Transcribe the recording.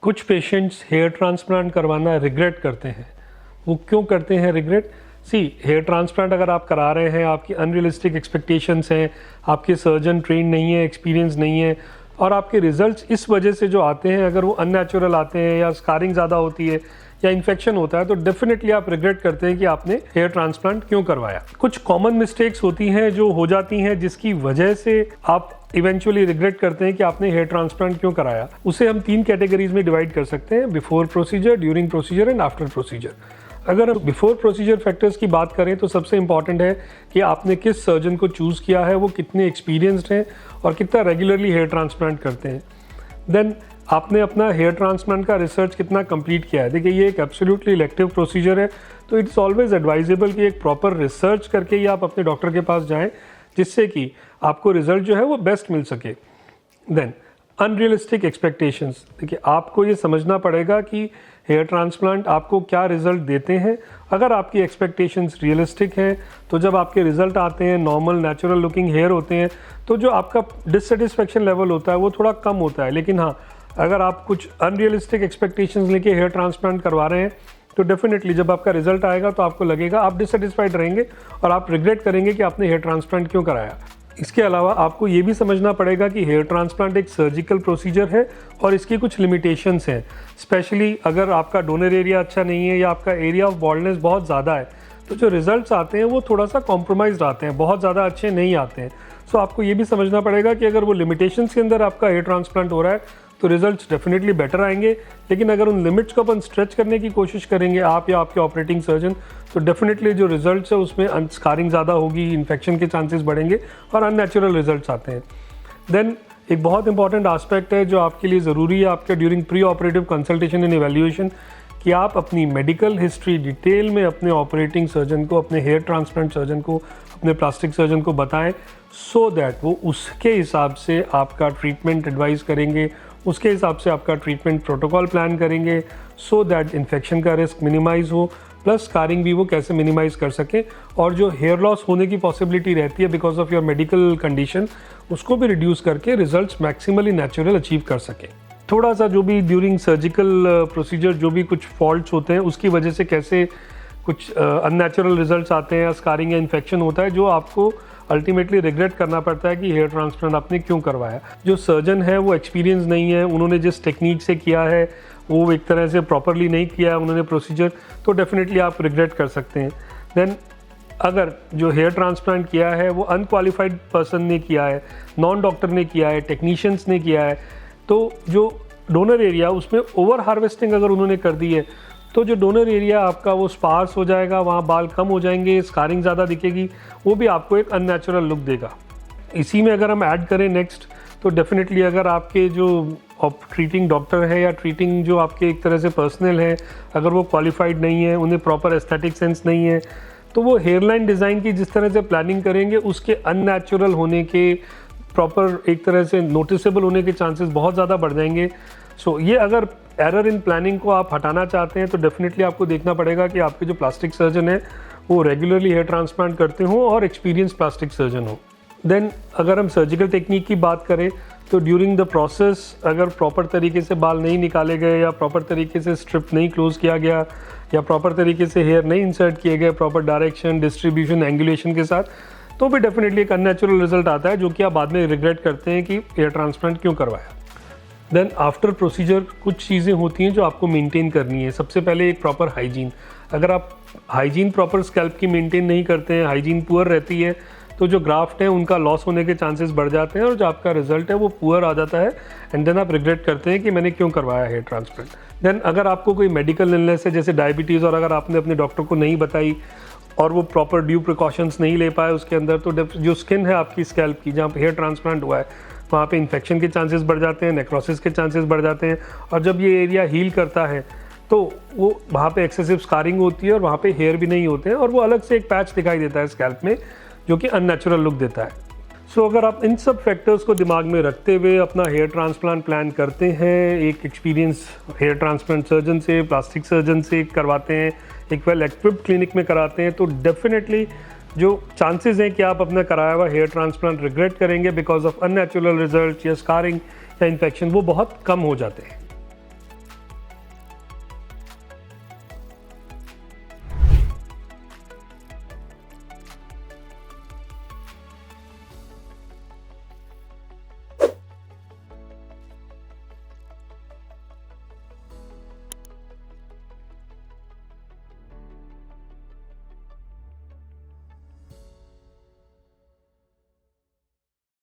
कुछ patients hair transplant करवाना regret करते हैं। वो क्यों करते हैं रिग्रेट? हेयर ट्रांसप्लांट अगर आप करा रहे हैं, आपकी अनरियलिस्टिक एक्सपेक्टेशंस हैं, आपके सर्जन ट्रेन नहीं है, एक्सपीरियंस नहीं है, और आपके रिजल्ट्स इस वजह से जो आते हैं, अगर वो अननेचुरल आते हैं या स्कारिंग ज़्यादा होती है या इन्फेक्शन होता है, तो डेफिनेटली आप रिग्रेट करते हैं कि आपने हेयर ट्रांसप्लांट क्यों करवाया। कुछ कॉमन मिस्टेक्स होती हैं जो हो जाती हैं, जिसकी वजह से आप इवेंचुअली रिग्रेट करते हैं कि आपने हेयर ट्रांसप्लांट क्यों कराया। उसे हम 3 कैटेगरीज में डिवाइड कर सकते हैं: before procedure, during procedure and after procedure. अगर हम बिफोर प्रोसीजर फैक्टर्स की बात करें तो सबसे इंपॉर्टेंट है कि आपने किस सर्जन को चूज़ किया है, वो कितने एक्सपीरियंस्ड हैं और कितना रेगुलरली हेयर ट्रांसप्लांट करते हैं। देन आपने अपना हेयर ट्रांसप्लांट का रिसर्च कितना कंप्लीट किया है। देखिए, ये एक एब्सोल्युटली इलेक्टिव प्रोसीजर है, तो इट्स ऑलवेज एडवाइजेबल कि एक प्रॉपर रिसर्च करके ही आप अपने डॉक्टर के पास जाएं, जिससे कि आपको रिजल्ट जो है वो बेस्ट मिल सके। Then unrealistic expectations. देखिए, आपको ये समझना पड़ेगा कि हेयर ट्रांसप्लांट आपको क्या रिजल्ट देते हैं। अगर आपकी एक्सपेक्टेशंस रियलिस्टिक हैं, तो जब आपके रिजल्ट आते हैं, नॉर्मल नेचुरल लुकिंग हेयर होते हैं, तो जो आपका डिससेटिस्फेक्शन लेवल होता है वो थोड़ा कम होता है। लेकिन हाँ, अगर आप कुछ अनरियलिस्टिक एक्सपेक्टेशंस लेके हेयर ट्रांसप्लांट करवा रहे हैं, तो डेफिनेटली जब आपका रिजल्ट आएगा तो आपको लगेगा, आप डिससेटिस्फाइड रहेंगे और आप रिग्रेट करेंगे कि आपने हेयर ट्रांसप्लांट क्यों कराया। इसके अलावा आपको ये भी समझना पड़ेगा कि हेयर ट्रांसप्लांट एक सर्जिकल प्रोसीजर है और इसकी कुछ लिमिटेशंस हैं। स्पेशली अगर आपका डोनर एरिया अच्छा नहीं है या आपका एरिया ऑफ बॉल्डनेस बहुत ज़्यादा है, तो जो रिजल्ट्स आते हैं वो थोड़ा सा कॉम्प्रोमाइज्ड आते हैं, बहुत ज़्यादा अच्छे नहीं आते हैं। सो आपको ये भी समझना पड़ेगा कि अगर वो लिमिटेशंस के अंदर आपका हेयर ट्रांसप्लांट हो रहा है तो रिजल्ट्स डेफिनेटली बेटर आएंगे। लेकिन अगर उन लिमिट्स को अपन स्ट्रेच करने की कोशिश करेंगे, आप या आपके ऑपरेटिंग सर्जन, तो डेफिनेटली जो रिजल्ट्स है उसमें स्कारिंग ज़्यादा होगी, इन्फेक्शन के चांसेस बढ़ेंगे और अननेचुरल रिजल्ट्स आते हैं। देन एक बहुत इंपॉर्टेंट आस्पेक्ट है जो आपके लिए ज़रूरी है आपके during pre operative consultation and evaluation, कि आप अपनी मेडिकल हिस्ट्री डिटेल में अपने ऑपरेटिंग सर्जन को, अपने हेयर ट्रांसप्लांट सर्जन को, अपने प्लास्टिक सर्जन को बताएं, सो दैट वो उसके हिसाब से आपका ट्रीटमेंट एडवाइस करेंगे, उसके हिसाब से आपका ट्रीटमेंट प्रोटोकॉल प्लान करेंगे, सो दैट इन्फेक्शन का रिस्क मिनिमाइज हो, प्लस स्कारिंग भी वो कैसे मिनिमाइज कर सकें, और जो हेयर लॉस होने की पॉसिबिलिटी रहती है because of your medical condition, उसको भी रिड्यूस करके रिजल्ट्स मैक्सिमली नेचुरल अचीव कर सकें। थोड़ा सा जो भी ड्यूरिंग सर्जिकल प्रोसीजर जो भी कुछ फॉल्ट्स होते हैं, उसकी वजह से कैसे कुछ अननेचुरल रिजल्ट्स आते हैं या स्कारिंग या इन्फेक्शन होता है, जो आपको अल्टीमेटली रिग्रेट करना पड़ता है कि हेयर ट्रांसप्लांट आपने क्यों करवाया। जो सर्जन है वो एक्सपीरियंस नहीं है, उन्होंने जिस टेक्निक से किया है वो एक तरह से प्रॉपरली नहीं किया है उन्होंने प्रोसीजर, तो डेफिनेटली आप रिग्रेट कर सकते हैं। देन अगर जो हेयर ट्रांसप्लांट किया है वो अनक्वालिफाइड पर्सन ने किया है, नॉन डॉक्टर ने किया है, टेक्नीशियंस ने किया है, तो जो डोनर एरिया उसमें ओवर हार्वेस्टिंग अगर उन्होंने कर दी है, तो जो डोनर एरिया आपका वो स्पार्स हो जाएगा, वहाँ बाल कम हो जाएंगे, स्कारिंग ज़्यादा दिखेगी, वो भी आपको एक अननेचुरल लुक देगा। इसी में अगर हम ऐड करें नेक्स्ट, तो डेफिनेटली अगर आपके जो ट्रीटिंग डॉक्टर है या ट्रीटिंग जो आपके एक तरह से पर्सनल है, अगर वो क्वालिफाइड नहीं है, उन्हें प्रॉपर एस्थेटिक सेंस नहीं है, तो वो हेयरलाइन डिज़ाइन की जिस तरह से प्लानिंग करेंगे, उसके अननेचुरल होने के, प्रॉपर एक तरह से नोटिसेबल होने के चांसेस बहुत ज़्यादा बढ़ जाएंगे। सो ये अगर एरर इन प्लानिंग को आप हटाना चाहते हैं, तो डेफिनेटली आपको देखना पड़ेगा कि आपके जो प्लास्टिक सर्जन है वो रेगुलरली हेयर ट्रांसप्लांट करते हों और एक्सपीरियंस प्लास्टिक सर्जन हो। देन अगर हम सर्जिकल टेक्निक की बात करें, तो ड्यूरिंग द प्रोसेस अगर प्रॉपर तरीके से बाल नहीं निकाले गए या प्रॉपर तरीके से स्ट्रिप नहीं क्लोज किया गया या प्रॉपर तरीके से हेयर नहीं इंसर्ट किए गए प्रॉपर डायरेक्शन, डिस्ट्रीब्यूशन, एंगुलेशन के साथ, तो भी डेफिनेटली एक अननेचुरल रिजल्ट आता है, जो कि आप बाद में रिग्रेट करते हैं कि हेयर ट्रांसप्लांट क्यों करवाया। देन आफ्टर प्रोसीजर कुछ चीज़ें होती हैं जो आपको मेंटेन करनी है। सबसे पहले एक प्रॉपर हाइजीन। अगर आप हाइजीन प्रॉपर स्कैल्प की मेंटेन नहीं करते हैं, हाइजीन पुअर रहती है, तो जो ग्राफ्ट है उनका लॉस होने के चांसेस बढ़ जाते हैं और जो आपका रिजल्ट है वो पुअर आ जाता है, एंड देन आप रिग्रेट करते हैं कि मैंने क्यों करवाया हेयर ट्रांसप्लांट। देन अगर आपको कोई मेडिकल इलनेस है जैसे डायबिटीज़, और अगर आपने अपने डॉक्टर को नहीं बताई और वो प्रॉपर ड्यू प्रिकॉशंस नहीं ले पाए उसके अंदर, तो जो स्किन है आपकी स्कैल्प की जहाँ पे हेयर ट्रांसप्लांट हुआ है, वहाँ पे इन्फेक्शन के चांसेस बढ़ जाते हैं, नेक्रोसिस के चांसेस बढ़ जाते हैं, और जब ये एरिया हील करता है तो वो वहाँ पे एक्सेसिव स्कारिंग होती है और वहाँ पे हेयर भी नहीं होते हैं, और वो अलग से एक पैच दिखाई देता है स्कैल्प में, जो कि अननेचुरल लुक देता है। सो अगर आप इन सब फैक्टर्स को दिमाग में रखते हुए अपना हेयर ट्रांसप्लांट प्लान करते हैं, एक एक्सपीरियंस हेयर ट्रांसप्लांट सर्जन से, प्लास्टिक सर्जन से करवाते हैं, एक वेल इक्विप्ड क्लिनिक में कराते हैं, तो डेफिनेटली जो चांसेस हैं कि आप अपना कराया हुआ हेयर ट्रांसप्लांट रिग्रेट करेंगे बिकॉज ऑफ अननेचुरल रिजल्ट या स्कारिंग या इन्फेक्शन, वो बहुत कम हो जाते हैं।